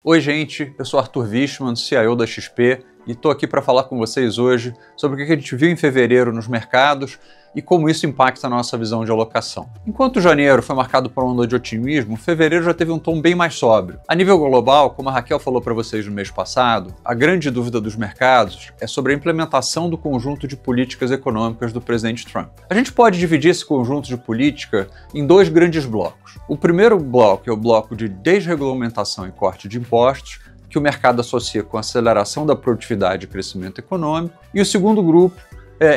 Oi gente, eu sou Arthur Wichmann, CIO da XP, e estou aqui para falar com vocês hoje sobre o que a gente viu em fevereiro nos mercados e como isso impacta a nossa visão de alocação. Enquanto janeiro foi marcado por uma onda de otimismo, fevereiro já teve um tom bem mais sóbrio. A nível global, como a Raquel falou para vocês no mês passado, a grande dúvida dos mercados é sobre a implementação do conjunto de políticas econômicas do presidente Trump. A gente pode dividir esse conjunto de política em dois grandes blocos. O primeiro bloco é o bloco de desregulamentação e corte de impostos, que o mercado associa com a aceleração da produtividade e crescimento econômico, e o segundo grupo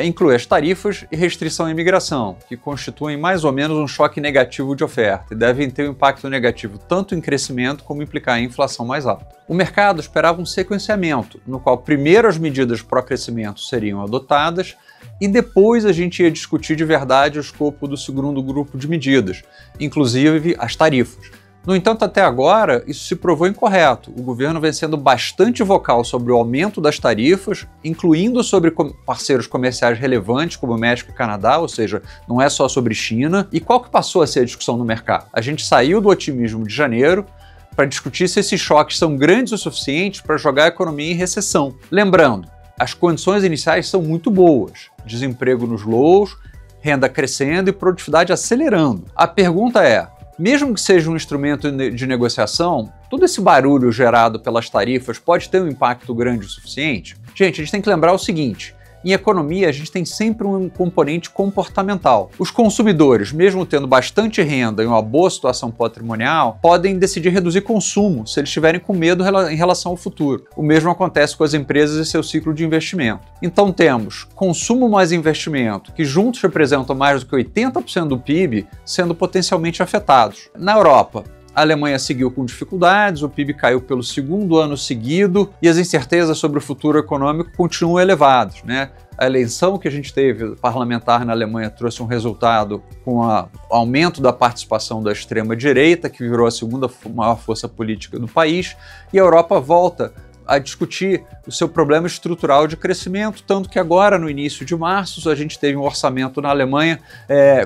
inclui as tarifas e restrição à imigração, que constituem mais ou menos um choque negativo de oferta e devem ter um impacto negativo tanto em crescimento como implicar em inflação mais alta. O mercado esperava um sequenciamento, no qual primeiro as medidas pró-crescimento seriam adotadas e depois a gente ia discutir de verdade o escopo do segundo grupo de medidas, inclusive as tarifas. No entanto, até agora, isso se provou incorreto. O governo vem sendo bastante vocal sobre o aumento das tarifas, incluindo sobre parceiros comerciais relevantes como México e Canadá, ou seja, não é só sobre China. E qual que passou a ser a discussão no mercado? A gente saiu do otimismo de janeiro para discutir se esses choques são grandes o suficiente para jogar a economia em recessão. Lembrando, as condições iniciais são muito boas. Desemprego nos lows, renda crescendo e produtividade acelerando. A pergunta é, mesmo que seja um instrumento de negociação, todo esse barulho gerado pelas tarifas pode ter um impacto grande o suficiente? Gente, a gente tem que lembrar o seguinte, em economia a gente tem sempre um componente comportamental. Os consumidores, mesmo tendo bastante renda e uma boa situação patrimonial, podem decidir reduzir consumo se eles estiverem com medo em relação ao futuro. O mesmo acontece com as empresas e seu ciclo de investimento. Então temos consumo mais investimento, que juntos representam mais do que 80% do PIB, sendo potencialmente afetados. Na Europa, a Alemanha seguiu com dificuldades, o PIB caiu pelo segundo ano seguido e as incertezas sobre o futuro econômico continuam elevadas, né? A eleição que a gente teve parlamentar na Alemanha trouxe um resultado com o aumento da participação da extrema-direita, que virou a segunda maior força política do país, e a Europa volta a discutir o seu problema estrutural de crescimento, tanto que agora, no início de março, a gente teve um orçamento na Alemanha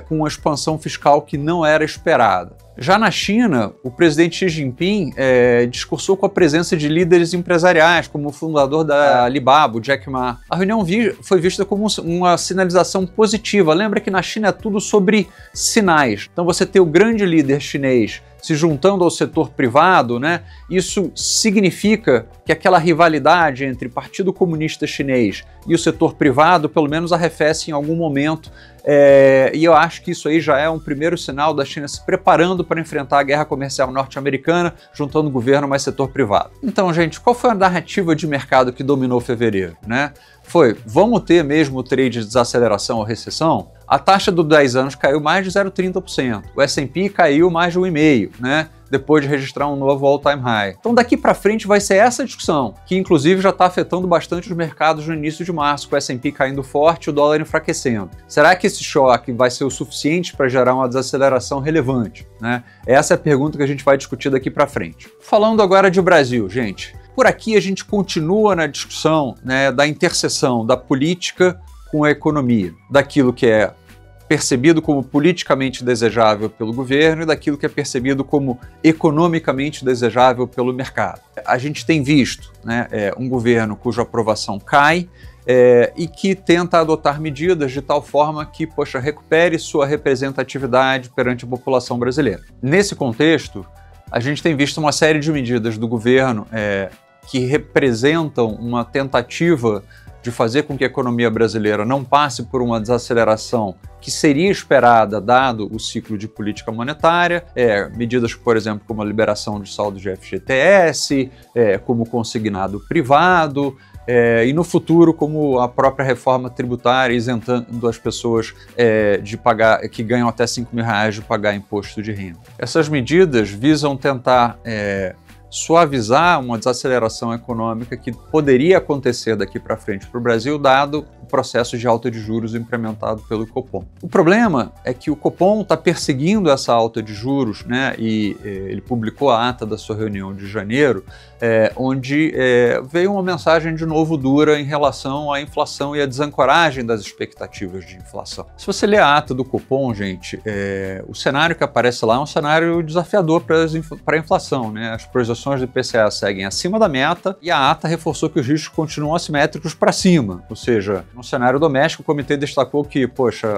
com uma expansão fiscal que não era esperada. Já na China, o presidente Xi Jinping discursou com a presença de líderes empresariais, como o fundador da Alibaba, o Jack Ma. A reunião foi vista como uma sinalização positiva. Lembra que na China é tudo sobre sinais. Então você ter o grande líder chinês se juntando ao setor privado, né? Isso significa que aquela rivalidade entre Partido Comunista Chinês e o setor privado, pelo menos arrefece em algum momento, e eu acho que isso aí já é um primeiro sinal da China se preparando para enfrentar a guerra comercial norte-americana, juntando governo mais setor privado. Então, gente, qual foi a narrativa de mercado que dominou fevereiro, né? Foi, vamos ter mesmo o trade de desaceleração ou recessão? A taxa do 10 anos caiu mais de 0,30%. O S&P caiu mais de 1,5%, né? Depois de registrar um novo all-time high. Então daqui para frente vai ser essa discussão, que inclusive já está afetando bastante os mercados no início de março, com o S&P caindo forte e o dólar enfraquecendo. Será que esse choque vai ser o suficiente para gerar uma desaceleração relevante, né? Essa é a pergunta que a gente vai discutir daqui para frente. Falando agora de Brasil, gente. Por aqui a gente continua na discussão, né, da interseção da política com a economia, daquilo que é percebido como politicamente desejável pelo governo e daquilo que é percebido como economicamente desejável pelo mercado. A gente tem visto, né, um governo cuja aprovação cai e que tenta adotar medidas de tal forma que, recupere sua representatividade perante a população brasileira. Nesse contexto, a gente tem visto uma série de medidas do governo que representam uma tentativa de fazer com que a economia brasileira não passe por uma desaceleração que seria esperada dado o ciclo de política monetária, medidas, por exemplo, como a liberação de saldo de FGTS, como consignado privado, e no futuro como a própria reforma tributária isentando as pessoas de pagar, que ganham até R$5.000 de pagar imposto de renda. Essas medidas visam tentar suavizar uma desaceleração econômica que poderia acontecer daqui para frente para o Brasil, dado o processo de alta de juros implementado pelo Copom. O problema é que o Copom está perseguindo essa alta de juros, né, e ele publicou a ata da sua reunião de janeiro, onde veio uma mensagem de novo dura em relação à inflação e à desancoragem das expectativas de inflação. Se você ler a ata do Copom, gente, o cenário que aparece lá é um cenário desafiador para a inflação, né? As projeções projeções do IPCA seguem acima da meta e a ata reforçou que os riscos continuam assimétricos para cima. Ou seja, no cenário doméstico, o comitê destacou que,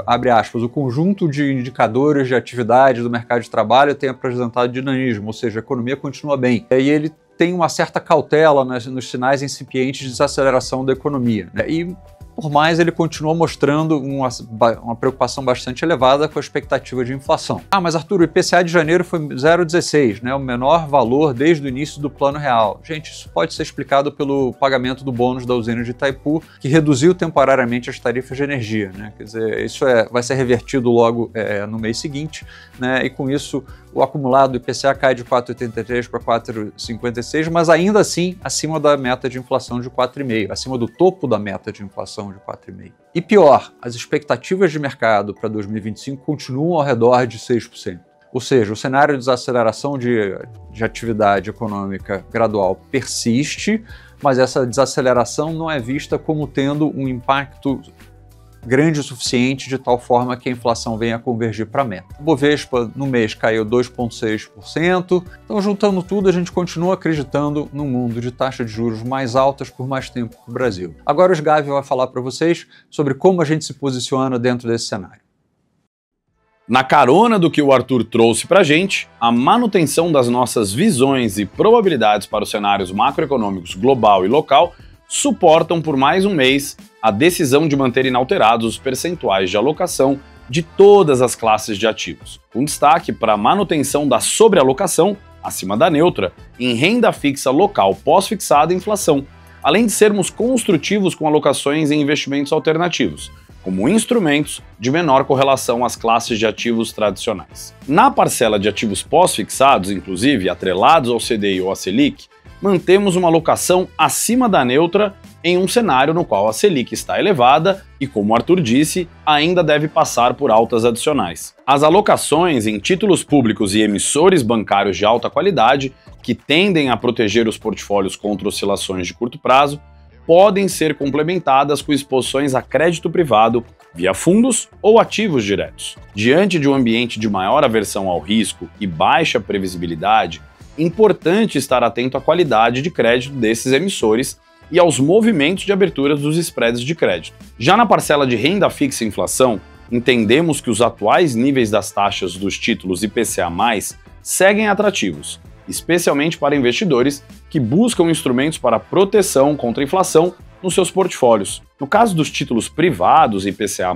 abre aspas, o conjunto de indicadores de atividade do mercado de trabalho tem apresentado dinamismo, ou seja, a economia continua bem. E ele tem uma certa cautela nos sinais incipientes de desaceleração da economia, né? E, por mais, ele continua mostrando uma preocupação bastante elevada com a expectativa de inflação. Mas Arthur, o IPCA de janeiro foi 0,16, né? O menor valor desde o início do Plano Real. Gente, isso pode ser explicado pelo pagamento do bônus da usina de Itaipu, que reduziu temporariamente as tarifas de energia, né? Quer dizer, isso vai ser revertido logo no mês seguinte, né? E com isso o acumulado do IPCA cai de 4,83 para 4,56, mas ainda assim acima da meta de inflação de 4,5, acima do topo da meta de inflação de 4,5. E pior, as expectativas de mercado para 2025 continuam ao redor de 6%. Ou seja, o cenário de desaceleração de atividade econômica gradual persiste, mas essa desaceleração não é vista como tendo um impacto grande o suficiente de tal forma que a inflação venha a convergir para a meta. O Bovespa no mês caiu 2,6%, então juntando tudo a gente continua acreditando num mundo de taxas de juros mais altas por mais tempo no Brasil. Agora o Sgavi vai falar para vocês sobre como a gente se posiciona dentro desse cenário. Na carona do que o Arthur trouxe para a gente, a manutenção das nossas visões e probabilidades para os cenários macroeconômicos global e local suportam por mais um mês a decisão de manter inalterados os percentuais de alocação de todas as classes de ativos, com destaque para a manutenção da sobrealocação, acima da neutra, em renda fixa local pós-fixada e inflação, além de sermos construtivos com alocações em investimentos alternativos, como instrumentos de menor correlação às classes de ativos tradicionais. Na parcela de ativos pós-fixados, inclusive atrelados ao CDI ou à Selic, mantemos uma alocação acima da neutra em um cenário no qual a Selic está elevada e, como o Arthur disse, ainda deve passar por altas adicionais. As alocações em títulos públicos e emissores bancários de alta qualidade, que tendem a proteger os portfólios contra oscilações de curto prazo, podem ser complementadas com exposições a crédito privado via fundos ou ativos diretos. Diante de um ambiente de maior aversão ao risco e baixa previsibilidade, importante estar atento à qualidade de crédito desses emissores e aos movimentos de abertura dos spreads de crédito. Já na parcela de renda fixa e inflação, entendemos que os atuais níveis das taxas dos títulos IPCA+, seguem atrativos, especialmente para investidores que buscam instrumentos para proteção contra a inflação nos seus portfólios. No caso dos títulos privados IPCA+,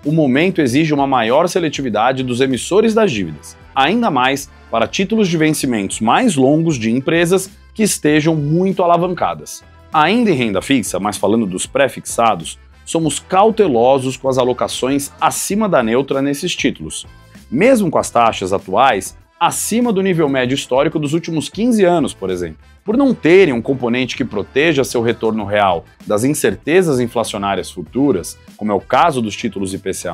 o momento exige uma maior seletividade dos emissores das dívidas, ainda mais para títulos de vencimentos mais longos de empresas que estejam muito alavancadas. Ainda em renda fixa, mas falando dos pré-fixados, somos cautelosos com as alocações acima da neutra nesses títulos, mesmo com as taxas atuais acima do nível médio histórico dos últimos 15 anos, por exemplo. Por não terem um componente que proteja seu retorno real das incertezas inflacionárias futuras, como é o caso dos títulos IPCA+,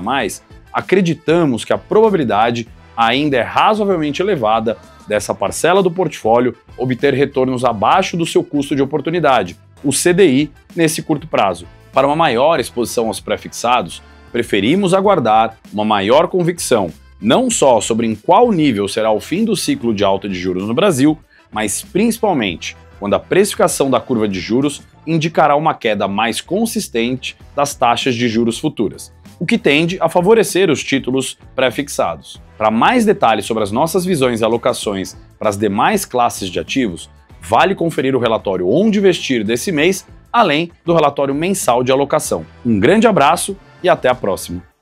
acreditamos que a probabilidade ainda é razoavelmente elevada dessa parcela do portfólio obter retornos abaixo do seu custo de oportunidade, o CDI, nesse curto prazo. Para uma maior exposição aos pré-fixados, preferimos aguardar uma maior convicção, não só sobre em qual nível será o fim do ciclo de alta de juros no Brasil, mas principalmente quando a precificação da curva de juros indicará uma queda mais consistente das taxas de juros futuras, o que tende a favorecer os títulos pré-fixados. Para mais detalhes sobre as nossas visões e alocações para as demais classes de ativos, vale conferir o relatório Onde Investir desse mês, além do relatório mensal de alocação. Um grande abraço e até a próxima!